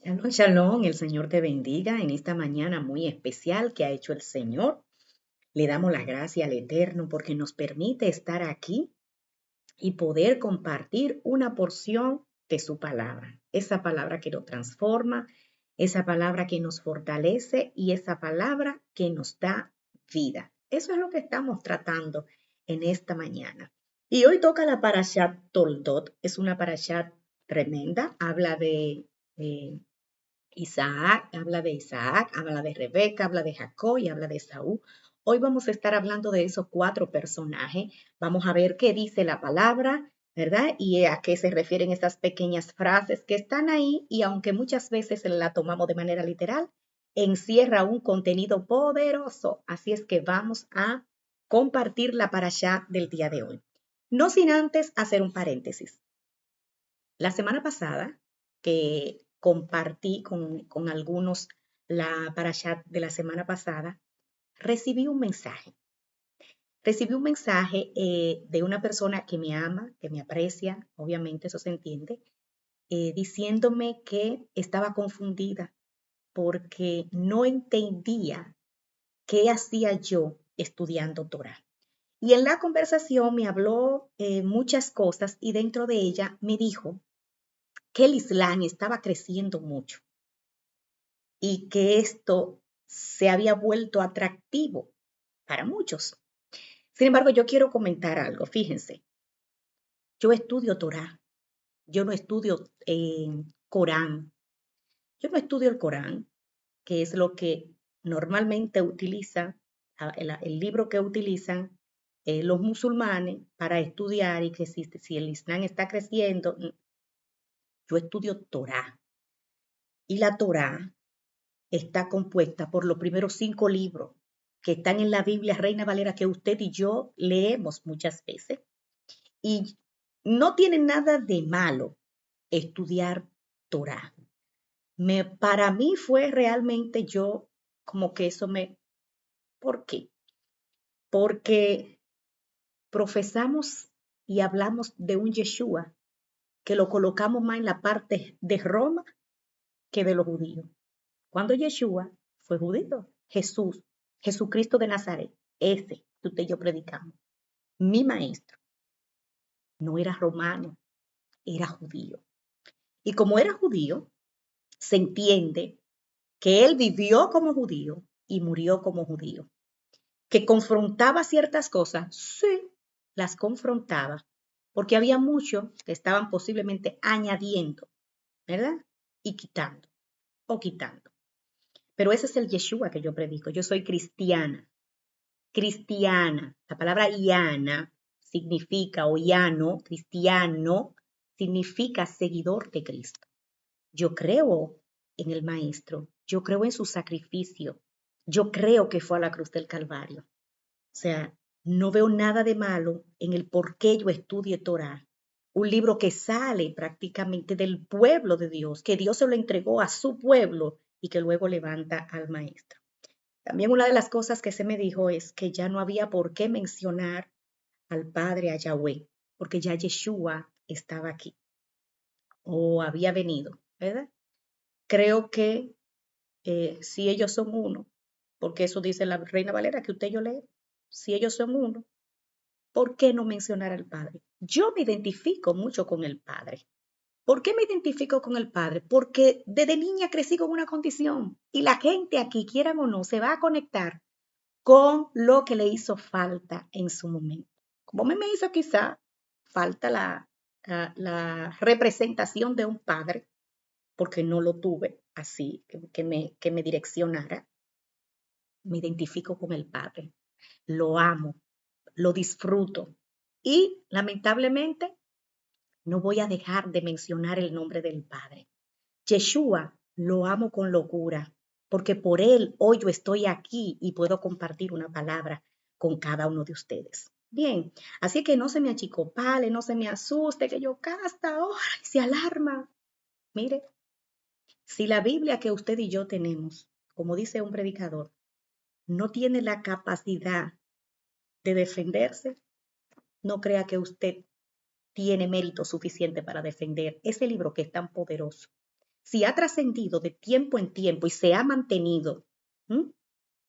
Shalom, shalom, el Señor te bendiga en esta mañana muy especial que ha hecho el Señor. Le damos la gracia al Eterno porque nos permite estar aquí y poder compartir una porción de su palabra. Esa palabra que nos transforma, esa palabra que nos fortalece y esa palabra que nos da vida. Eso es lo que estamos tratando en esta mañana. Y hoy toca la Parashat Toldot. Es una Parashat tremenda. Habla de Isaac, habla de Rebeca, habla de Jacob y habla de Saúl. Hoy vamos a estar hablando de esos cuatro personajes. Vamos a ver qué dice la palabra, ¿verdad? Y a qué se refieren estas pequeñas frases que están ahí y aunque muchas veces la tomamos de manera literal, encierra un contenido poderoso. Así es que vamos a compartir la parashá del día de hoy. No sin antes hacer un paréntesis. La semana pasada, que compartí con algunos la parashat de la semana pasada, recibí un mensaje. Recibí un mensaje de una persona que me ama, que me aprecia, obviamente eso se entiende, diciéndome que estaba confundida porque no entendía qué hacía yo estudiando Torah. Y en la conversación me habló muchas cosas y dentro de ella me dijo que el Islam estaba creciendo mucho y que esto se había vuelto atractivo para muchos. Sin embargo, yo quiero comentar algo. Fíjense, yo estudio Torah, yo no estudio Corán, yo no estudio el Corán, que es lo que normalmente utiliza, el libro que utilizan los musulmanes para estudiar y que si el Islam está creciendo, yo estudio Torah. Y la Torah está compuesta por los primeros 5 libros que están en la Biblia Reina Valera que usted y yo leemos muchas veces. Y no tiene nada de malo estudiar Torah. Para mí fue realmente yo como que eso me... ¿Por qué? Porque profesamos y hablamos de un Yeshua que lo colocamos más en la parte de Roma que de los judíos. Cuando Yeshua fue judío, Jesucristo de Nazaret, ese que usted y yo predicamos, mi maestro, no era romano, era judío. Y como era judío, se entiende que él vivió como judío y murió como judío. Que confrontaba ciertas cosas, sí, las confrontaba, porque había muchos que estaban posiblemente añadiendo, ¿verdad? Y quitando, o quitando. Pero ese es el Yeshua que yo predico. Yo soy cristiana. Cristiana. La palabra iana significa, o iano, cristiano, significa seguidor de Cristo. Yo creo en el Maestro, yo creo en su sacrificio, yo creo que fue a la cruz del Calvario. O sea, no veo nada de malo en el por qué yo estudie Torah, un libro que sale prácticamente del pueblo de Dios, que Dios se lo entregó a su pueblo y que luego levanta al Maestro. También una de las cosas que se me dijo es que ya no había por qué mencionar al Padre, a Yahweh, porque ya Yeshua estaba aquí o había venido, ¿verdad? Creo que si ellos son uno, porque eso dice la Reina Valera que usted y yo lee, si ellos son uno, ¿por qué no mencionar al Padre? Yo me identifico mucho con el Padre. ¿Por qué me identifico con el Padre? Porque desde niña crecí con una condición y la gente aquí, quieran o no, se va a conectar con lo que le hizo falta en su momento. Como a mí me hizo quizá falta la representación de un padre, porque no lo tuve así, que me direccionara, me identifico con el Padre, lo amo, lo disfruto y lamentablemente no voy a dejar de mencionar el nombre del Padre. Yeshua lo amo con locura, porque por él hoy yo estoy aquí y puedo compartir una palabra con cada uno de ustedes. Bien, así que no se me achicopale, no se me asuste, que yo casta ahora y se alarma. Mire, si la Biblia que usted y yo tenemos, como dice un predicador, no tiene la capacidad de defenderse, no crea que usted tiene mérito suficiente para defender ese libro que es tan poderoso. si ha trascendido de tiempo en tiempo y se ha mantenido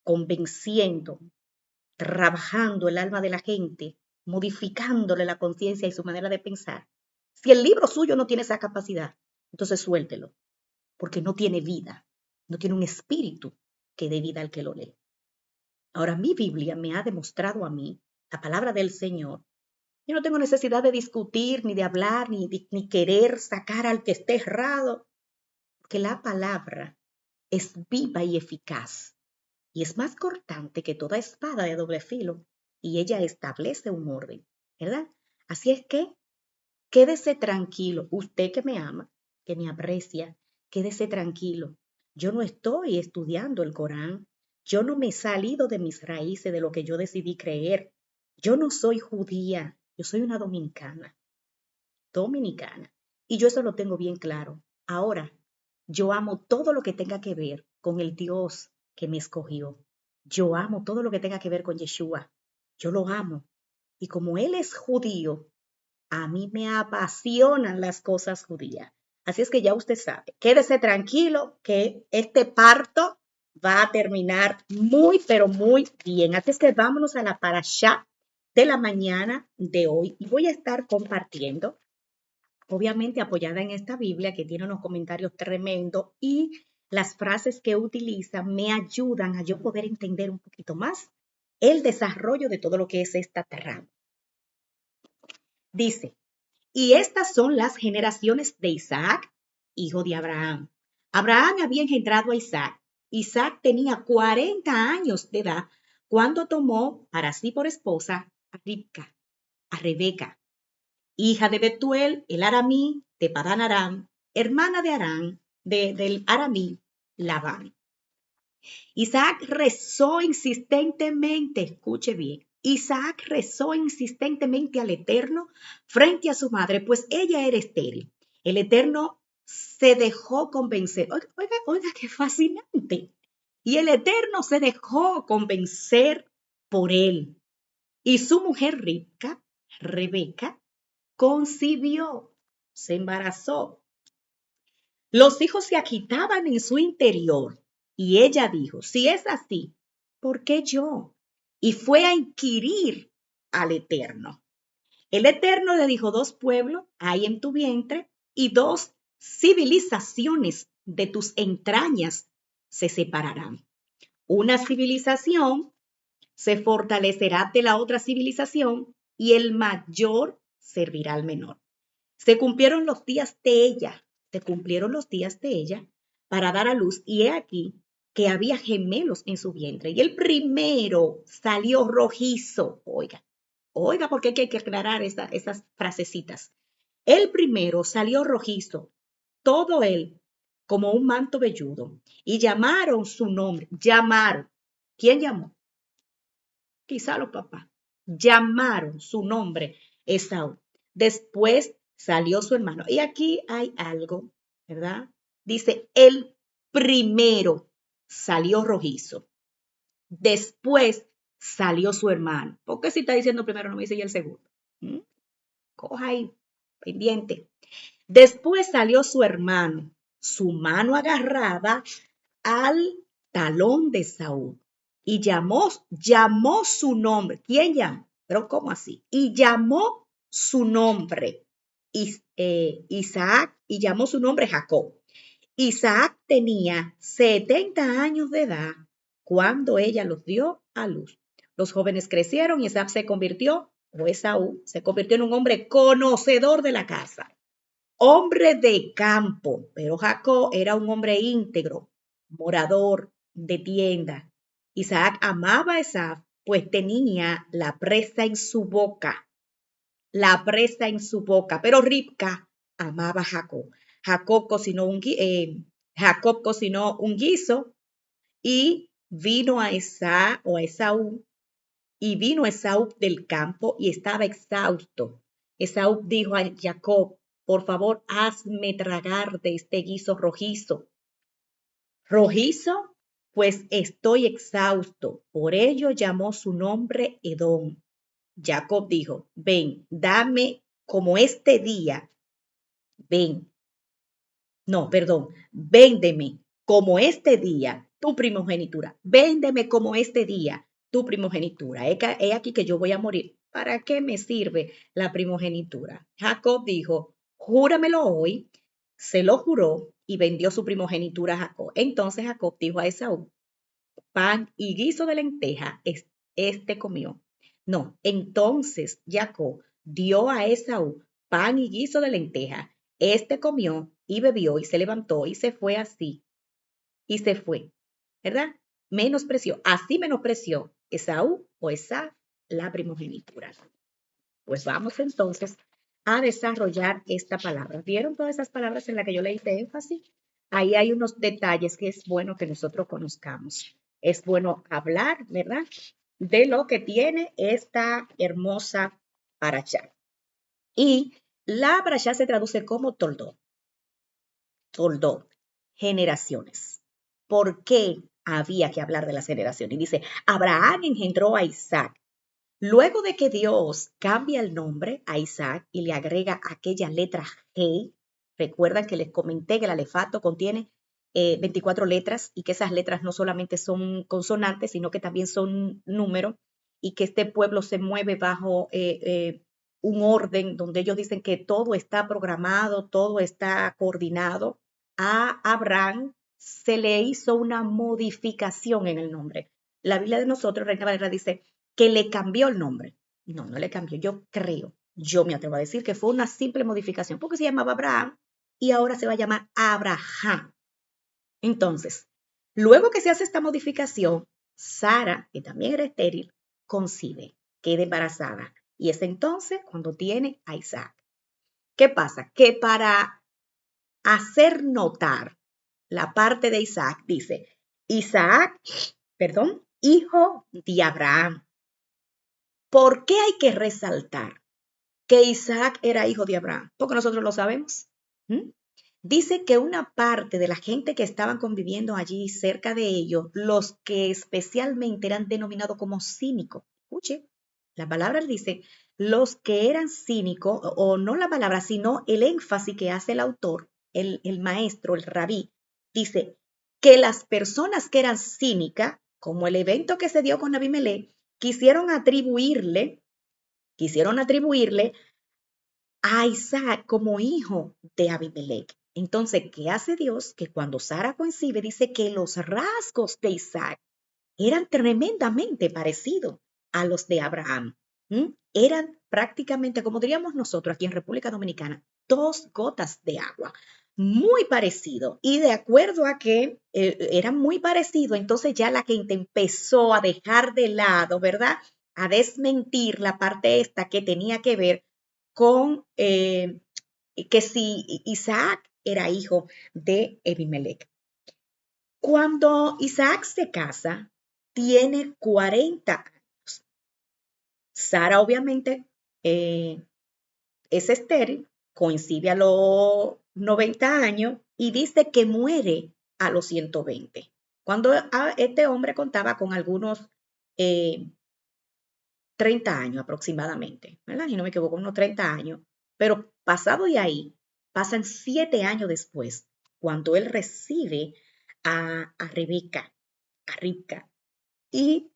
convenciendo, trabajando el alma de la gente, modificándole la conciencia y su manera de pensar, si el libro suyo no tiene esa capacidad, entonces suéltelo, porque no tiene vida, no tiene un espíritu que dé vida al que lo lee. Ahora, mi Biblia me ha demostrado a mí, la palabra del Señor. Yo no tengo necesidad de discutir, ni de hablar, ni querer sacar al que esté errado, porque la palabra es viva y eficaz, y es más cortante que toda espada de doble filo, y ella establece un orden, ¿verdad? Así es que quédese tranquilo, usted que me ama, que me aprecia, quédese tranquilo. Yo no estoy estudiando el Corán, yo no me he salido de mis raíces, de lo que yo decidí creer. Yo no soy judía, yo soy una dominicana. Y yo eso lo tengo bien claro. Ahora, yo amo todo lo que tenga que ver con el Dios que me escogió. Yo amo todo lo que tenga que ver con Yeshua. Yo lo amo. Y como Él es judío, a mí me apasionan las cosas judías. Así es que ya usted sabe, quédese tranquilo que este parto va a terminar muy, pero muy bien. Así es que vámonos a la parashá de la mañana de hoy y voy a estar compartiendo, obviamente apoyada en esta Biblia que tiene unos comentarios tremendos y las frases que utiliza me ayudan a yo poder entender un poquito más el desarrollo de todo lo que es esta trama. Dice, y estas son las generaciones de Isaac, hijo de Abraham. Abraham había engendrado a Isaac. Isaac tenía 40 años de edad cuando tomó para sí por esposa a Rebeca, hija de Betuel, el aramí, de Padán Aram, hermana de Arán, del aramí, Labán. Isaac rezó insistentemente, escuche bien, Isaac rezó insistentemente al Eterno frente a su madre, pues ella era estéril. El Eterno se dejó convencer. Oiga, oiga, oiga, qué fascinante. Y el Eterno se dejó convencer por él. Y su mujer rica, Rebeca, concibió, se embarazó. Los hijos se agitaban en su interior y ella dijo, si es así, ¿por qué yo? Y fue a inquirir al Eterno. El Eterno le dijo, 2 pueblos hay en tu vientre y 2 civilizaciones de tus entrañas se separarán. Una civilización se fortalecerá de la otra civilización y el mayor servirá al menor. Se cumplieron los días de ella, se cumplieron los días de ella para dar a luz y he aquí que había gemelos en su vientre y el primero salió rojizo. Oiga, oiga, porque hay que aclarar esas frasecitas. El primero salió rojizo, todo él como un manto velludo y llamaron su nombre, llamaron. ¿Quién llamó? Quizá los papás. Llamaron su nombre Esaú. Después salió su hermano. Y aquí hay algo, ¿verdad? Dice, el primero salió rojizo. Después salió su hermano. ¿Por qué si está diciendo primero no me dice ya el segundo? ¿Mm? Coja ahí, pendiente. Después salió su hermano, su mano agarrada al talón de Saúl y llamó su nombre. ¿Quién llamó? Pero ¿cómo así? Y llamó su nombre Isaac y llamó su nombre Jacob. Isaac tenía 70 años de edad cuando ella los dio a luz. Los jóvenes crecieron y Isaac se convirtió, o Esaú, se convirtió en un hombre conocedor de la casa, hombre de campo, pero Jacob era un hombre íntegro, morador de tienda. Isaac amaba a Esaú, pues tenía la presa en su boca, pero Ribca amaba a Jacob. Jacob cocinó un guiso y vino a Esaú, y vino Esaú del campo y estaba exhausto. Esaú dijo a Jacob, por favor, hazme tragar de este guiso rojizo. ¿Rojizo? Pues estoy exhausto. Por ello llamó su nombre Edom. Jacob dijo, ven, dame como este día. Ven, no, perdón, véndeme como este día tu primogenitura, véndeme como este día tu primogenitura. He aquí que yo voy a morir. ¿Para qué me sirve la primogenitura? Jacob dijo, júramelo hoy. Se lo juró y vendió su primogenitura a Jacob. Entonces Jacob dijo a Esaú, pan y guiso de lenteja, este comió. No, entonces Jacob dio a Esaú pan y guiso de lenteja, este comió y bebió y se levantó y se fue así, y se fue, ¿verdad? Así menospreció Esaú o Esaf la primogenitura. Pues vamos entonces a desarrollar esta palabra. ¿Vieron todas esas palabras en las que yo le hice énfasis? Ahí hay unos detalles que es bueno que nosotros conozcamos. Es bueno hablar, ¿verdad? De lo que tiene esta hermosa parashá. Y la parashá se traduce como toldó, generaciones. ¿Por qué había que hablar de las generaciones? Y dice, Abraham engendró a Isaac. Luego de que Dios cambia el nombre a Isaac y le agrega aquella letra G, recuerdan que les comenté que el alefato contiene 24 letras y que esas letras no solamente son consonantes, sino que también son números y que este pueblo se mueve bajo un orden donde ellos dicen que todo está programado, todo está coordinado. A Abraham se le hizo una modificación en el nombre. La Biblia de nosotros, Reina Valera, dice que le cambió el nombre. No, no le cambió. Yo me atrevo a decir que fue una simple modificación, porque se llamaba Abraham y ahora se va a llamar Abraham. Entonces, luego que se hace esta modificación, Sara, que también era estéril, concibe, queda embarazada. Y es entonces cuando tiene a Isaac. ¿Qué pasa? Que para hacer notar la parte de Isaac, dice, hijo de Abraham. ¿Por qué hay que resaltar que Isaac era hijo de Abraham? Porque nosotros lo sabemos. ¿Mm? Dice que una parte de la gente que estaban conviviendo allí cerca de ellos, los que especialmente eran denominados como cínicos, escuche, la palabra dice, los que eran cínicos, o no la palabra, sino el énfasis que hace el autor, el maestro, el rabí, dice que las personas que eran cínicas, como el evento que se dio con Abimelech, quisieron atribuirle a Isaac como hijo de Abimelech. Entonces, ¿qué hace Dios? Que cuando Sara concibe, dice que los rasgos de Isaac eran tremendamente parecidos a los de Abraham. Eran prácticamente, como diríamos nosotros aquí en República Dominicana, dos gotas de agua. Muy parecido. Y de acuerdo a que eran muy parecidos, entonces ya la gente empezó a dejar de lado, ¿verdad? A desmentir la parte esta que tenía que ver con que si Isaac era hijo de Abimelech. Cuando Isaac se casa, tiene 40 años. Sara obviamente es estéril, coincide a los 90 años y dice que muere a los 120. Cuando este hombre contaba con algunos 30 años aproximadamente, ¿verdad? Si no me equivoco, unos 30 años. Pero pasado de ahí, pasan 7 años después, cuando él recibe a Rebeca, a Ribca, y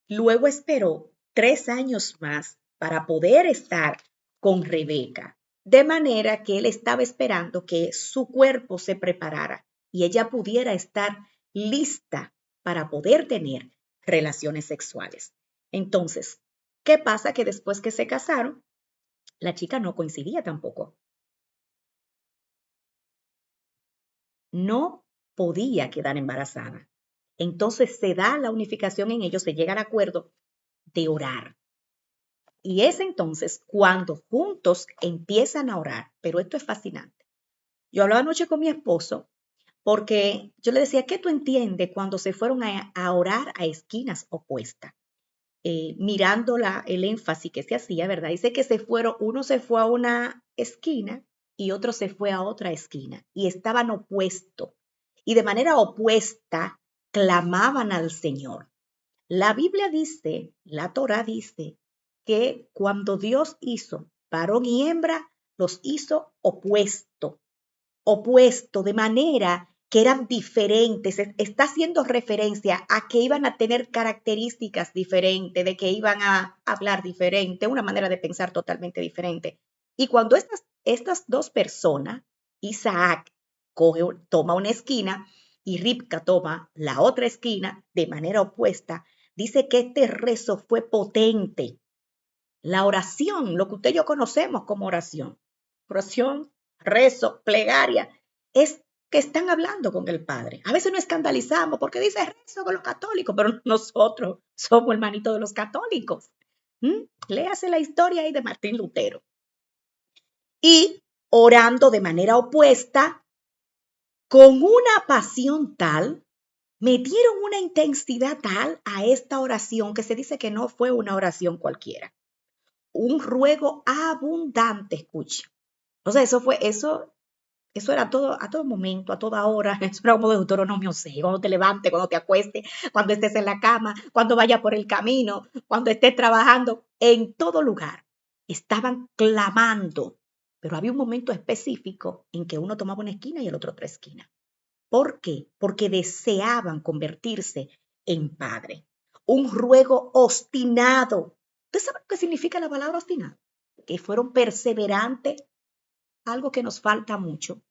luego esperó 3 años más para poder estar con Rebeca, de manera que él estaba esperando que su cuerpo se preparara y ella pudiera estar lista para poder tener relaciones sexuales. Entonces, ¿qué pasa? Que después que se casaron, la chica no coincidía tampoco. No podía quedar embarazada. Entonces se da la unificación en ellos, se llega al acuerdo de orar. Y es entonces cuando juntos empiezan a orar. Pero esto es fascinante. Yo hablaba anoche con mi esposo porque yo le decía, ¿qué tú entiendes cuando se fueron a orar a esquinas opuestas? Mirando el énfasis que se hacía, ¿verdad? Dice que uno se fue a una esquina y otro se fue a otra esquina y estaban opuestos. Y de manera opuesta clamaban al Señor. La Biblia dice, la Torá dice, que cuando Dios hizo varón y hembra, los hizo opuesto. opuesto, de manera que eran diferentes. Está haciendo referencia a que iban a tener características diferentes, de que iban a hablar diferente, una manera de pensar totalmente diferente. Y cuando estas dos personas, Isaac toma una esquina y Ribca toma la otra esquina de manera opuesta, dice que este rezo fue potente. La oración, lo que usted y yo conocemos como oración, rezo, plegaria, es que están hablando con el Padre. A veces nos escandalizamos porque dice rezo con los católicos, pero nosotros somos hermanitos de los católicos. Léase la historia ahí de Martín Lutero. Y orando de manera opuesta, con una pasión tal, metieron una intensidad tal a esta oración que se dice que no fue una oración cualquiera. Un ruego abundante, escuche. O sea, eso era todo, a todo momento, a toda hora. Eso era como Deuteronomio 6, cuando te levantes, cuando te acuestes, cuando estés en la cama, cuando vayas por el camino, cuando estés trabajando, en todo lugar. Estaban clamando, pero había un momento específico en que uno tomaba una esquina y el otro otra esquina. ¿Por qué? Porque deseaban convertirse en padre. Un ruego obstinado. ¿Usted sabe lo que significa la palabra obstinado? Que fueron perseverantes, algo que nos falta mucho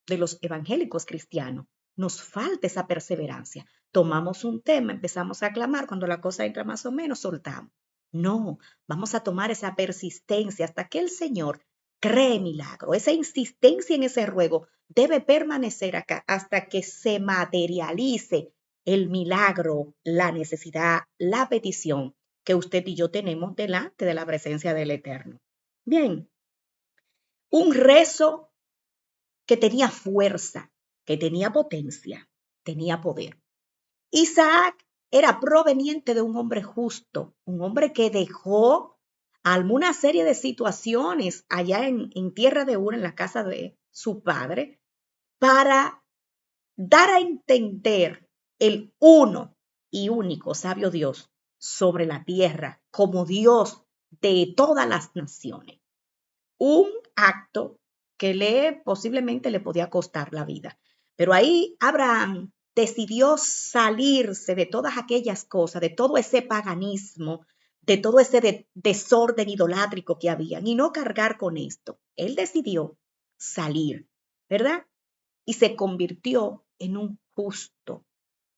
de los evangélicos cristianos. Nos falta esa perseverancia. Tomamos un tema, empezamos a clamar, cuando la cosa entra más o menos, soltamos. No, vamos a tomar esa persistencia hasta que el Señor cree milagro. Esa insistencia en ese ruego debe permanecer acá hasta que se materialice el milagro, la necesidad, la petición que usted y yo tenemos delante de la presencia del Eterno. Bien, un rezo que tenía fuerza, que tenía potencia, tenía poder. Isaac era proveniente de un hombre justo, un hombre que dejó alguna serie de situaciones allá en tierra de Ur, en la casa de su padre, para dar a entender el uno y único sabio Dios sobre la tierra como Dios de todas las naciones. Un acto que posiblemente le podía costar la vida. Pero ahí Abraham decidió salirse de todas aquellas cosas, de todo ese paganismo, de todo ese desorden idolátrico que había, y no cargar con esto. Él decidió salir, ¿verdad? Y se convirtió en un justo.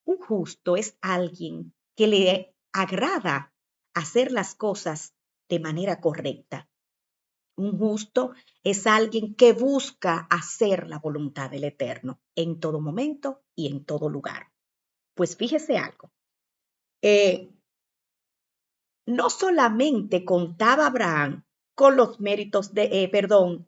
Un justo es alguien que le agrada hacer las cosas de manera correcta. Un justo es alguien que busca hacer la voluntad del Eterno en todo momento y en todo lugar. Pues fíjese algo. No solamente contaba Abraham con los méritos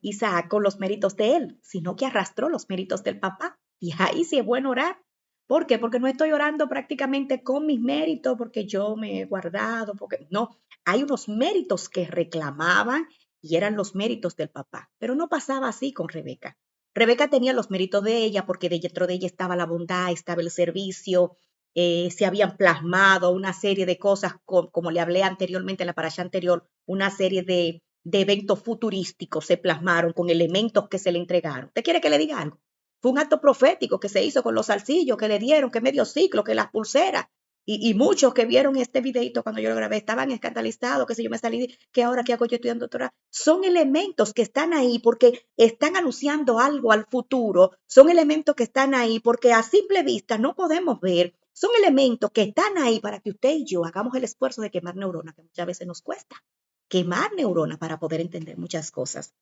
Isaac con los méritos de él, sino que arrastró los méritos del papá. Y ahí sí es bueno orar. ¿Por qué? Porque no estoy orando prácticamente con mis méritos, porque yo me he guardado, porque no, hay unos méritos que reclamaban y eran los méritos del papá. Pero no pasaba así con Rebeca. Rebeca tenía los méritos de ella porque dentro de ella estaba la bondad, estaba el servicio, se habían plasmado una serie de cosas, como le hablé anteriormente en la parasha anterior, una serie de eventos futurísticos se plasmaron con elementos que se le entregaron. ¿Usted quiere que le diga algo? Fue un acto profético que se hizo con los zarcillos que le dieron, que medio ciclo, que las pulseras. Y muchos que vieron este videito cuando yo lo grabé estaban escandalizados, que si yo me salí, que ahora qué hago yo estudiando doctorado. Son elementos que están ahí porque están anunciando algo al futuro, son elementos que están ahí porque a simple vista no podemos ver, son elementos que están ahí para que usted y yo hagamos el esfuerzo de quemar neuronas, que muchas veces nos cuesta. Quemar neuronas para poder entender muchas cosas.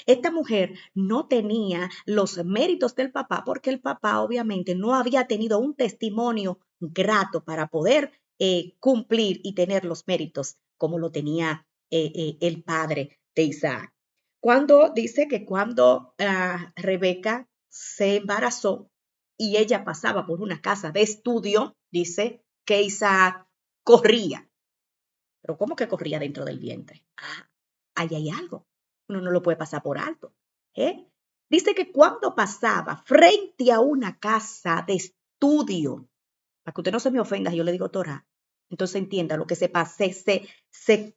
Esta mujer no tenía los méritos del papá porque el papá obviamente no había tenido un testimonio grato para poder cumplir y tener los méritos como lo tenía el padre de Isaac. Cuando dice que cuando Rebeca se embarazó y ella pasaba por una casa de estudio, dice que Isaac corría. Pero ¿cómo que corría dentro del vientre? Ahí hay algo. Uno no lo puede pasar por alto. Dice que cuando pasaba frente a una casa de estudio, para que usted no se me ofenda, yo le digo Torah, entonces entienda lo que se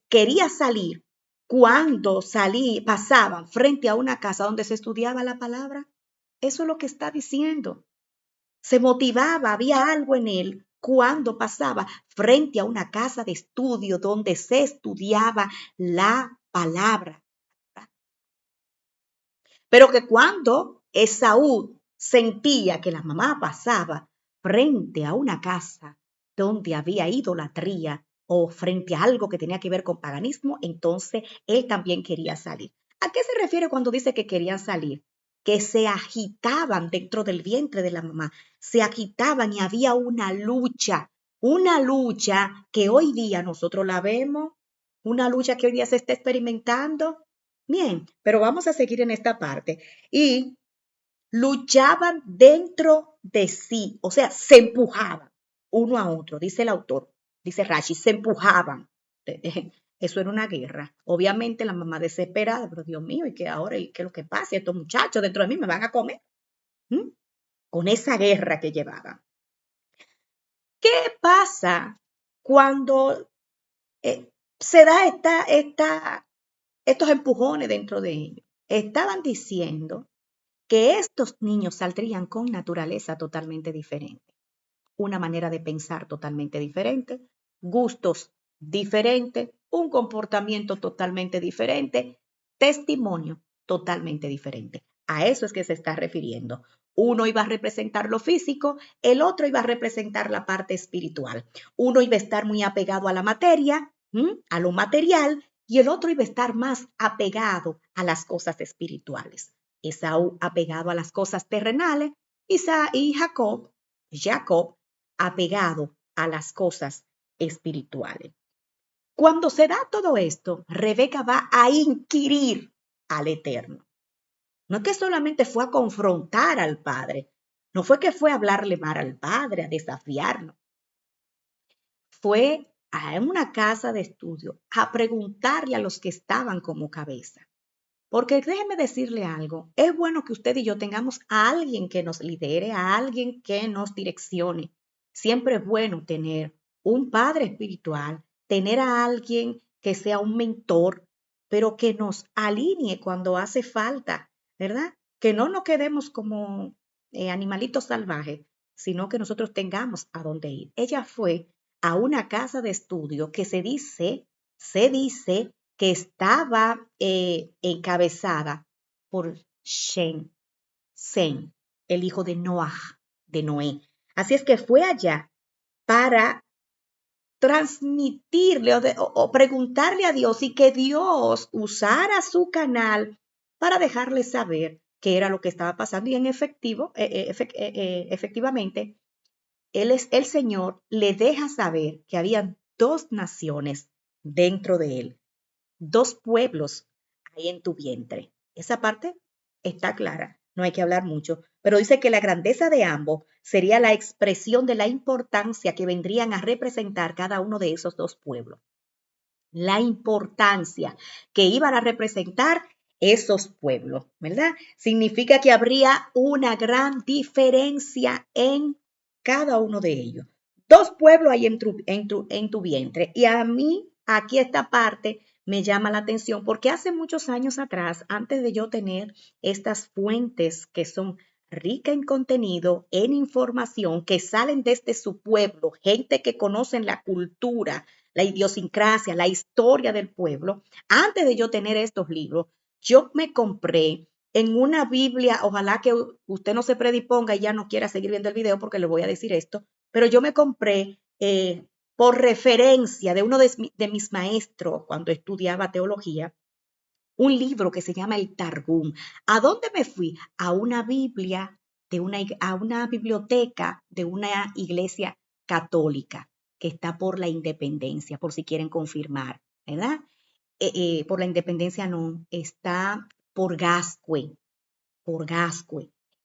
quería salir. cuando pasaban frente a una casa donde se estudiaba la palabra. Eso es lo que está diciendo. Se motivaba, había algo en él cuando pasaba frente a una casa de estudio donde se estudiaba la palabra. Pero que cuando Esaú sentía que la mamá pasaba frente a una casa donde había idolatría o frente a algo que tenía que ver con paganismo, entonces él también quería salir. ¿A qué se refiere cuando dice que querían salir? Que se agitaban dentro del vientre de la mamá, se agitaban y había una lucha que hoy día nosotros la vemos, una lucha que hoy día se está experimentando. Bien, pero vamos a seguir en esta parte. Y luchaban dentro de sí, o sea, se empujaban uno a otro, dice el autor, dice Rashi, se empujaban. Eso era una guerra. Obviamente la mamá desesperada, pero Dios mío, ¿y qué ahora? ¿Y qué es lo que pasa? Estos muchachos dentro de mí me van a comer. ¿Mm? Con esa guerra que llevaban. ¿Qué pasa cuando se da estos empujones dentro de ellos? Estaban diciendo que estos niños saldrían con naturaleza totalmente diferente, una manera de pensar totalmente diferente, gustos diferentes, un comportamiento totalmente diferente, testimonio totalmente diferente. A eso es que se está refiriendo. Uno iba a representar lo físico, el otro iba a representar la parte espiritual. Uno iba a estar muy apegado a la materia, a lo material, y el otro iba a estar más apegado a las cosas espirituales. Esaú apegado a las cosas terrenales y Jacob apegado a las cosas espirituales. Cuando se da todo esto, Rebeca va a inquirir al Eterno. No es que solamente fue a confrontar al Padre, no fue que fue a hablarle mal al Padre, a desafiarlo. Fue a una casa de estudio a preguntarle a los que estaban como cabeza. Porque déjeme decirle algo, es bueno que usted y yo tengamos a alguien que nos lidere, a alguien que nos direccione. Siempre es bueno tener un padre espiritual, tener a alguien que sea un mentor, pero que nos alinee cuando hace falta, ¿verdad? Que no nos quedemos como animalitos salvajes, sino que nosotros tengamos a dónde ir. Ella fue a una casa de estudio que se dice que estaba encabezada por Sem, el hijo de Noé. Así es que fue allá para transmitirle o preguntarle a Dios y que Dios usara su canal para dejarle saber qué era lo que estaba pasando. Y efectivamente, el Señor le deja saber que había dos naciones dentro de él, dos pueblos hay en tu vientre. Esa parte está clara, no hay que hablar mucho, pero dice que la grandeza de ambos sería la expresión de la importancia que vendrían a representar cada uno de esos dos pueblos. La importancia que iban a representar esos pueblos, ¿verdad? Significa que habría una gran diferencia en cada uno de ellos. Dos pueblos hay en tu vientre. Y a mí, aquí esta parte me llama la atención porque hace muchos años atrás, antes de yo tener estas fuentes que son ricas en contenido, en información, que salen desde su pueblo, gente que conocen la cultura, la idiosincrasia, la historia del pueblo, antes de yo tener estos libros, yo me compré en una Biblia, ojalá que usted no se predisponga y ya no quiera seguir viendo el video porque le voy a decir esto, pero yo me compré por referencia de uno de mis maestros cuando estudiaba teología, un libro que se llama el Targum. ¿A dónde me fui? A una Biblia, a una biblioteca de una iglesia católica que está por la Independencia, por si quieren confirmar, ¿verdad? Por la Independencia no, está por Gascue.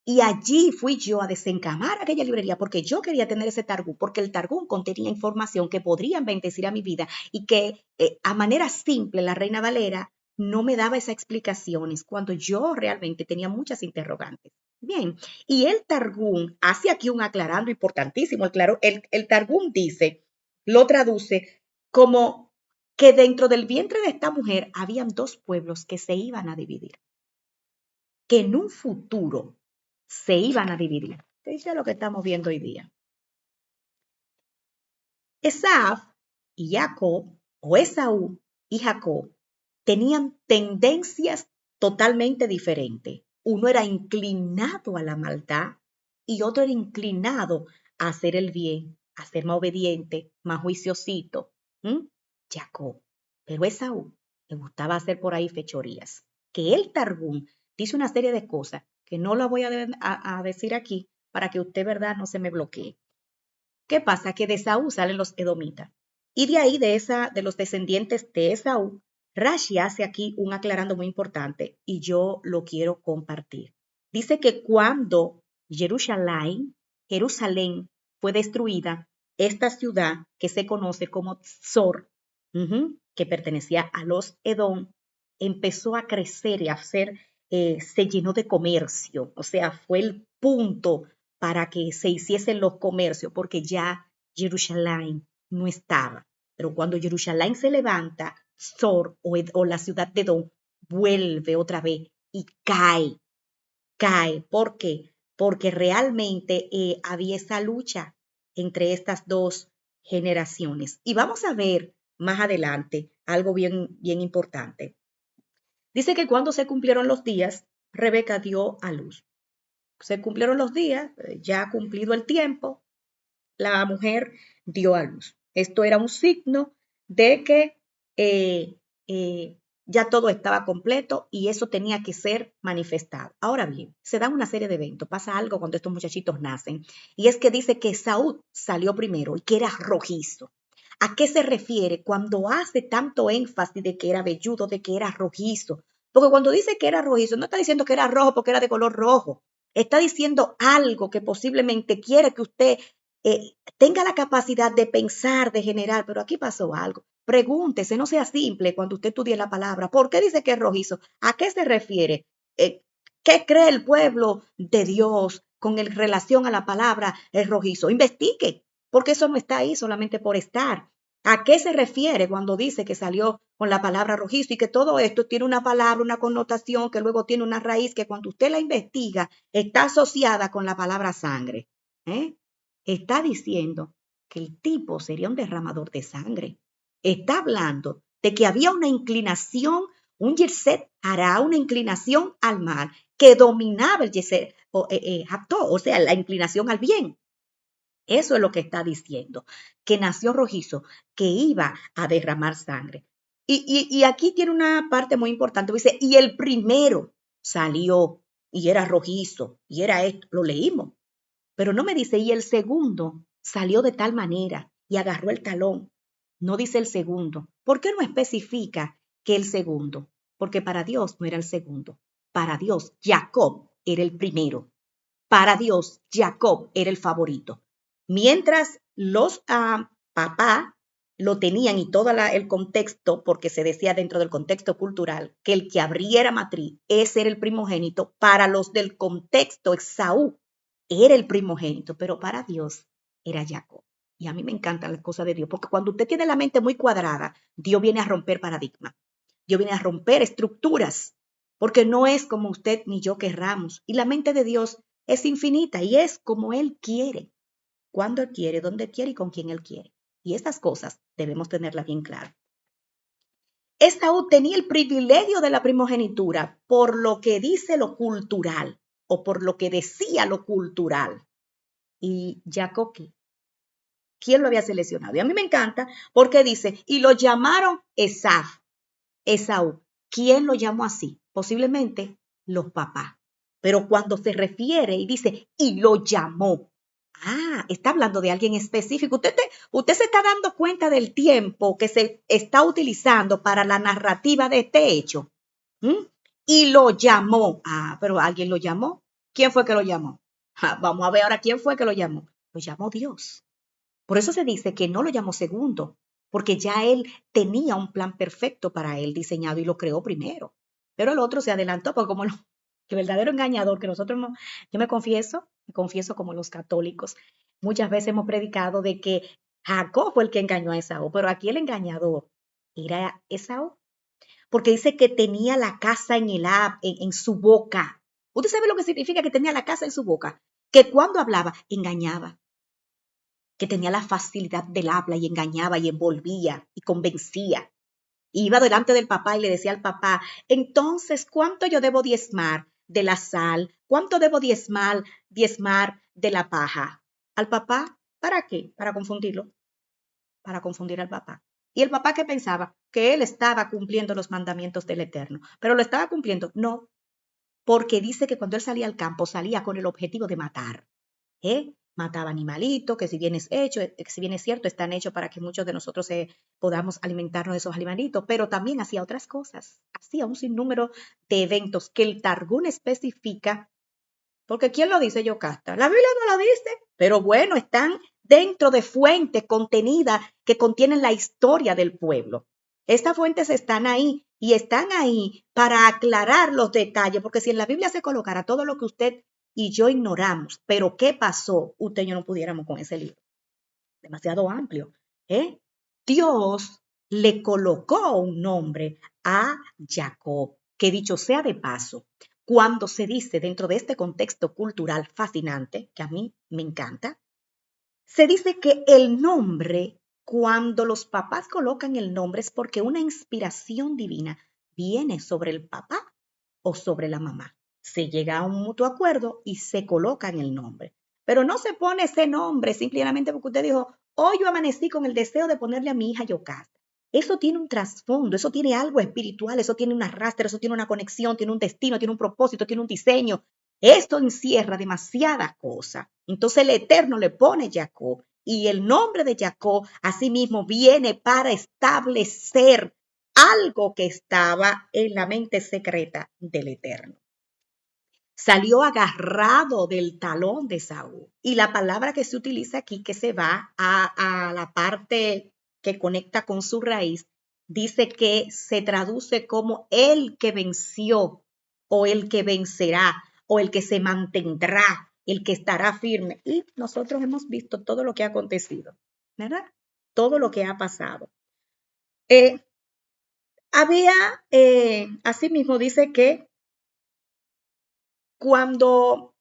Y allí fui yo a desencamar aquella librería porque yo quería tener ese Targum, porque el Targum contenía información que podrían bendecir a mi vida y que a manera simple la Reina Valera no me daba esas explicaciones cuando yo realmente tenía muchas interrogantes. Bien, y el Targum hace aquí un aclarando importantísimo. El Targum dice, lo traduce como que dentro del vientre de esta mujer habían dos pueblos que se iban a dividir, que en un futuro se iban a dividir. Eso es lo que estamos viendo hoy día. Esaf y Jacob, o Esaú y Jacob, tenían tendencias totalmente diferentes. Uno era inclinado a la maldad y otro era inclinado a hacer el bien, a ser más obediente, más juiciosito. Jacob. Pero Esaú le gustaba hacer por ahí fechorías. Que el Targum dice una serie de cosas que no la voy a decir aquí para que usted, verdad, no se me bloquee. ¿Qué pasa? Que de Esaú salen los edomitas. Y de ahí, de los descendientes de Esaú, Rashi hace aquí un aclarando muy importante y yo lo quiero compartir. Dice que cuando Jerusalén fue destruida, esta ciudad que se conoce como Tzor, que pertenecía a los Edom, empezó a crecer y a ser, se llenó de comercio, o sea, fue el punto para que se hiciesen los comercios, porque ya Jerusalén no estaba. Pero cuando Jerusalén se levanta, Zor o la ciudad de Edom vuelve otra vez y cae. ¿Por qué? Porque realmente había esa lucha entre estas dos generaciones. Y vamos a ver más adelante algo bien, bien importante. Dice que cuando se cumplieron los días, Rebeca dio a luz. Se cumplieron los días, ya cumplido el tiempo, la mujer dio a luz. Esto era un signo de que eh, eh, ya todo estaba completo y eso tenía que ser manifestado. Ahora bien, se dan una serie de eventos, pasa algo cuando estos muchachitos nacen, y es que dice que Saúl salió primero y que era rojizo. ¿A qué se refiere cuando hace tanto énfasis de que era velludo, de que era rojizo? Porque cuando dice que era rojizo, no está diciendo que era rojo porque era de color rojo. Está diciendo algo que posiblemente quiere que usted tenga la capacidad de pensar, de generar, pero aquí pasó algo. Pregúntese, no sea simple cuando usted estudie la palabra. ¿Por qué dice que es rojizo? ¿A qué se refiere? ¿Qué cree el pueblo de Dios con relación a la palabra es rojizo? Investigue, porque eso no está ahí solamente por estar. ¿A qué se refiere cuando dice que salió con la palabra rojizo y que todo esto tiene una palabra, una connotación que luego tiene una raíz que cuando usted la investiga está asociada con la palabra sangre? ¿Eh? Está diciendo que el tipo sería un derramador de sangre. Está hablando de que había una inclinación, un Yetzer hará una inclinación al mal que dominaba el Yetzer, o sea, la inclinación al bien. Eso es lo que está diciendo, que nació rojizo, que iba a derramar sangre. Y aquí tiene una parte muy importante, dice, y el primero salió y era rojizo, y era esto, lo leímos, pero no me dice, y el segundo salió de tal manera y agarró el talón. No dice el segundo. ¿Por qué no especifica que el segundo? Porque para Dios no era el segundo. Para Dios, Jacob era el primero. Para Dios, Jacob era el favorito. Mientras los papás lo tenían y todo el contexto, porque se decía dentro del contexto cultural, que el que abriera matriz, ese era el primogénito, para los del contexto, Esaú era el primogénito, pero para Dios era Jacob. Y a mí me encantan las cosas de Dios, porque cuando usted tiene la mente muy cuadrada, Dios viene a romper paradigmas, Dios viene a romper estructuras, porque no es como usted ni yo querramos. Y la mente de Dios es infinita y es como Él quiere, cuando Él quiere, donde quiere y con quien Él quiere. Y estas cosas debemos tenerlas bien claras. Esaú tenía el privilegio de la primogenitura por lo que dice lo cultural o por lo que decía lo cultural. Y Jacob, ¿quién lo había seleccionado? Y a mí me encanta porque dice, y lo llamaron Esaú. ¿Quién lo llamó así? Posiblemente los papás. Pero cuando se refiere y dice, y lo llamó, está hablando de alguien específico. Usted se está dando cuenta del tiempo que se está utilizando para la narrativa de este hecho. ¿Mm? Y lo llamó. Pero alguien lo llamó. ¿Quién fue que lo llamó? Vamos a ver ahora quién fue que lo llamó. Lo llamó Dios. Por eso se dice que no lo llamó segundo, porque ya él tenía un plan perfecto para él diseñado y lo creó primero. Pero el otro se adelantó, porque como el verdadero engañador que nosotros no, yo me confieso como los católicos, muchas veces hemos predicado de que Jacob fue el que engañó a Esaú, pero aquí el engañador era Esaú, porque dice que tenía la casa en su boca. ¿Usted sabe lo que significa que tenía la casa en su boca? Que cuando hablaba, engañaba, que tenía la facilidad del habla y engañaba y envolvía y convencía. Iba delante del papá y le decía al papá, entonces, ¿cuánto yo debo diezmar de la sal? ¿Cuánto debo diezmar de la paja? Al papá, ¿para qué? Para confundirlo, para confundir al papá. ¿Y el papá qué pensaba? Que él estaba cumpliendo los mandamientos del Eterno. ¿Pero lo estaba cumpliendo? No, porque dice que cuando él salía al campo salía con el objetivo de matar. Mataba animalitos, que si bien es hecho, si bien es cierto, están hechos para que muchos de nosotros podamos alimentarnos de esos animalitos, pero también hacía otras cosas, hacía un sinnúmero de eventos que el Targún especifica, porque ¿quién lo dice, Yocasta? La Biblia no lo dice, pero bueno, están dentro de fuentes contenidas que contienen la historia del pueblo. Estas fuentes están ahí y están ahí para aclarar los detalles, porque si en la Biblia se colocara todo lo que usted y yo ignoramos, pero ¿qué pasó? Usted y yo no pudiéramos con ese libro. Demasiado amplio. ¿eh? Dios le colocó un nombre a Jacob, que dicho sea de paso, cuando se dice dentro de este contexto cultural fascinante, que a mí me encanta, se dice que el nombre, cuando los papás colocan el nombre, es porque una inspiración divina viene sobre el papá o sobre la mamá. Se llega a un mutuo acuerdo y se coloca en el nombre. Pero no se pone ese nombre simplemente porque usted dijo, hoy yo amanecí con el deseo de ponerle a mi hija Yocasta. Eso tiene un trasfondo, eso tiene algo espiritual, eso tiene un arrastre, eso tiene una conexión, tiene un destino, tiene un propósito, tiene un diseño. Esto encierra demasiadas cosas. Entonces el Eterno le pone Jacob y el nombre de Jacob asimismo viene para establecer algo que estaba en la mente secreta del Eterno. Salió agarrado del talón de Saúl. Y la palabra que se utiliza aquí, que se va a la parte que conecta con su raíz, dice que se traduce como el que venció o el que vencerá o el que se mantendrá, el que estará firme. Y nosotros hemos visto todo lo que ha acontecido, ¿verdad? Todo lo que ha pasado. Asimismo dice que cuando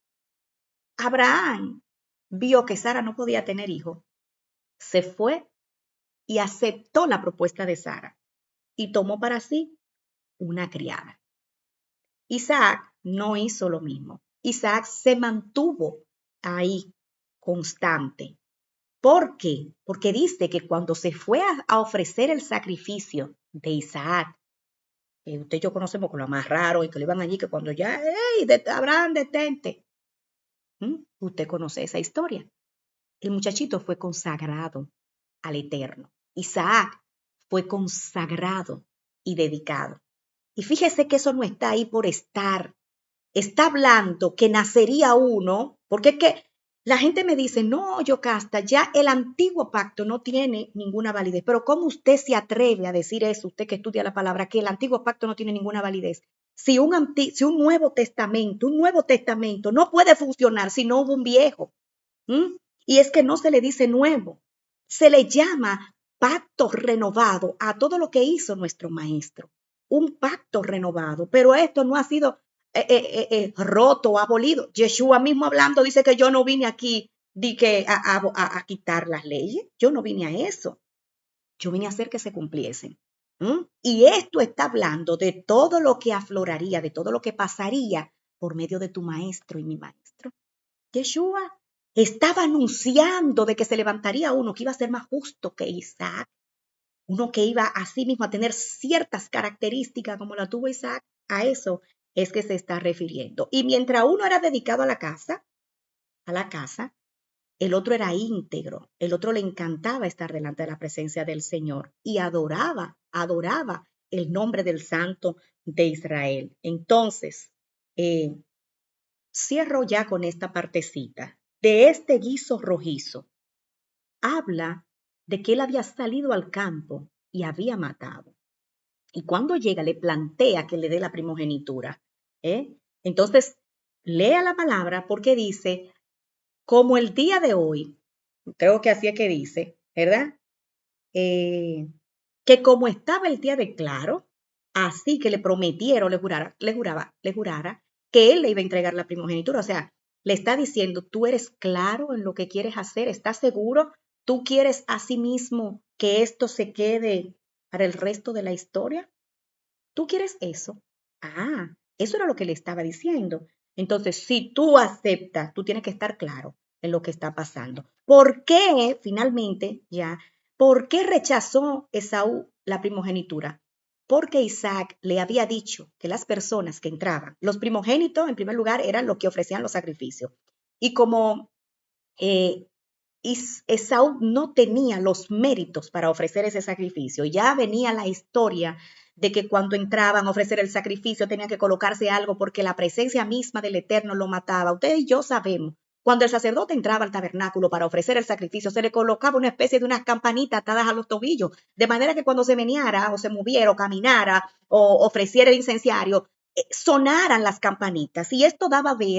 Abraham vio que Sara no podía tener hijo, se fue y aceptó la propuesta de Sara y tomó para sí una criada. Isaac no hizo lo mismo. Isaac se mantuvo ahí constante. ¿Por qué? Porque dice que cuando se fue a ofrecer el sacrificio de Isaac, que usted y yo conocemos con lo más raro y que le iban allí, que cuando ya, ¡hey! Abraham, detente! Usted conoce esa historia. El muchachito fue consagrado al Eterno. Isaac fue consagrado y dedicado. Y fíjese que eso no está ahí por estar. Está hablando que nacería uno, porque es que la gente me dice, no, Yocasta, ya el antiguo pacto no tiene ninguna validez. Pero ¿cómo usted se atreve a decir eso, usted que estudia la palabra, que el antiguo pacto no tiene ninguna validez? Si un Nuevo Testamento no puede funcionar si no hubo un viejo. Y es que no se le dice nuevo, se le llama pacto renovado a todo lo que hizo nuestro maestro. Un pacto renovado, pero esto no ha sido roto o abolido. Yeshua mismo hablando dice que yo no vine aquí a quitar las leyes, yo no vine a eso, yo vine a hacer que se cumpliesen. Y esto está hablando de todo lo que afloraría, de todo lo que pasaría por medio de tu maestro y mi maestro. Yeshua estaba anunciando de que se levantaría uno que iba a ser más justo que Isaac, uno que iba a sí mismo a tener ciertas características como la tuvo Isaac. A eso es que se está refiriendo. Y mientras uno era dedicado a la casa, el otro era íntegro, el otro le encantaba estar delante de la presencia del Señor y adoraba el nombre del Santo de Israel. Entonces, cierro ya con esta partecita. De este guiso rojizo, habla de que él había salido al campo y había matado. Y cuando llega le plantea que le dé la primogenitura. Entonces, lea la palabra porque dice, como el día de hoy, creo que así es que dice, ¿verdad? que como estaba el día de claro, así que le prometieron, le jurara que él le iba a entregar la primogenitura. O sea, le está diciendo, tú eres claro en lo que quieres hacer, ¿estás seguro? ¿Tú quieres asimismo que esto se quede para el resto de la historia? ¿Tú quieres eso? Ah, eso era lo que le estaba diciendo. Entonces, si tú aceptas, tú tienes que estar claro en lo que está pasando. ¿Por qué finalmente ya? ¿Por qué rechazó Esaú la primogenitura? Porque Isaac le había dicho que las personas que entraban, los primogénitos en primer lugar eran los que ofrecían los sacrificios. Y como eh, Esaú no tenía los méritos para ofrecer ese sacrificio. Ya venía la historia de que cuando entraban a ofrecer el sacrificio tenían que colocarse algo porque la presencia misma del Eterno lo mataba. Ustedes y yo sabemos, cuando el sacerdote entraba al tabernáculo para ofrecer el sacrificio, se le colocaba una especie de unas campanitas atadas a los tobillos, de manera que cuando se meneara o se moviera o caminara o ofreciera el incenciario, sonaran las campanitas y esto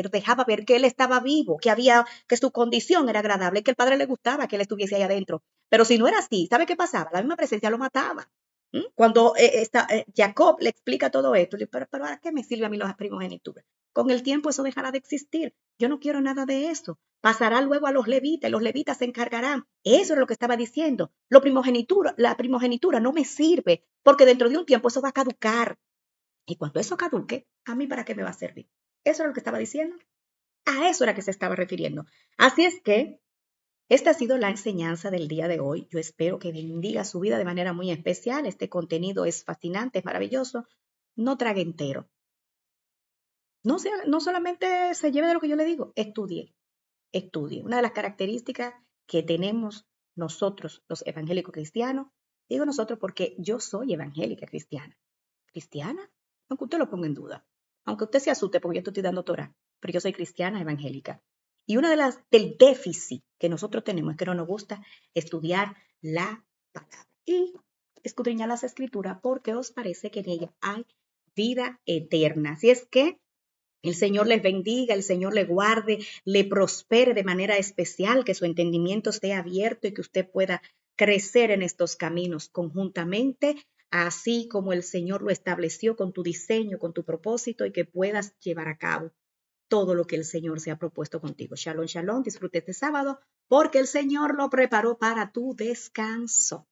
dejaba ver que él estaba vivo, que su condición era agradable, que el padre le gustaba que él estuviese ahí adentro. Pero si no era así, ¿sabe qué pasaba? La misma presencia lo mataba. Cuando Jacob le explica todo esto, dice, pero ¿a qué me sirve a mí las primogenitura? Con el tiempo eso dejará de existir. Yo no quiero nada de eso. Pasará luego a los levitas y los levitas se encargarán. Eso es lo que estaba diciendo. La primogenitura no me sirve porque dentro de un tiempo eso va a caducar. Y cuando eso caduque, ¿a mí para qué me va a servir? Eso es lo que estaba diciendo. A eso era que se estaba refiriendo. Así es que esta ha sido la enseñanza del día de hoy. Yo espero que bendiga su vida de manera muy especial. Este contenido es fascinante, es maravilloso. No trague entero. No solamente se lleve de lo que yo le digo, estudie, estudie. Una de las características que tenemos nosotros, los evangélicos cristianos, digo nosotros porque yo soy evangélica cristiana. ¿Cristiana? Aunque usted lo ponga en duda. Aunque usted se asuste porque yo estoy dando Torah, pero yo soy cristiana evangélica. Y una de las del déficit que nosotros tenemos es que no nos gusta estudiar la palabra y escudriñar las escrituras porque os parece que en ella hay vida eterna. Así es que el Señor les bendiga, el Señor le guarde, le prospere de manera especial, que su entendimiento esté abierto y que usted pueda crecer en estos caminos conjuntamente, así como el Señor lo estableció con tu diseño, con tu propósito y que puedas llevar a cabo todo lo que el Señor se ha propuesto contigo. Shalom, shalom, disfrute este sábado porque el Señor lo preparó para tu descanso.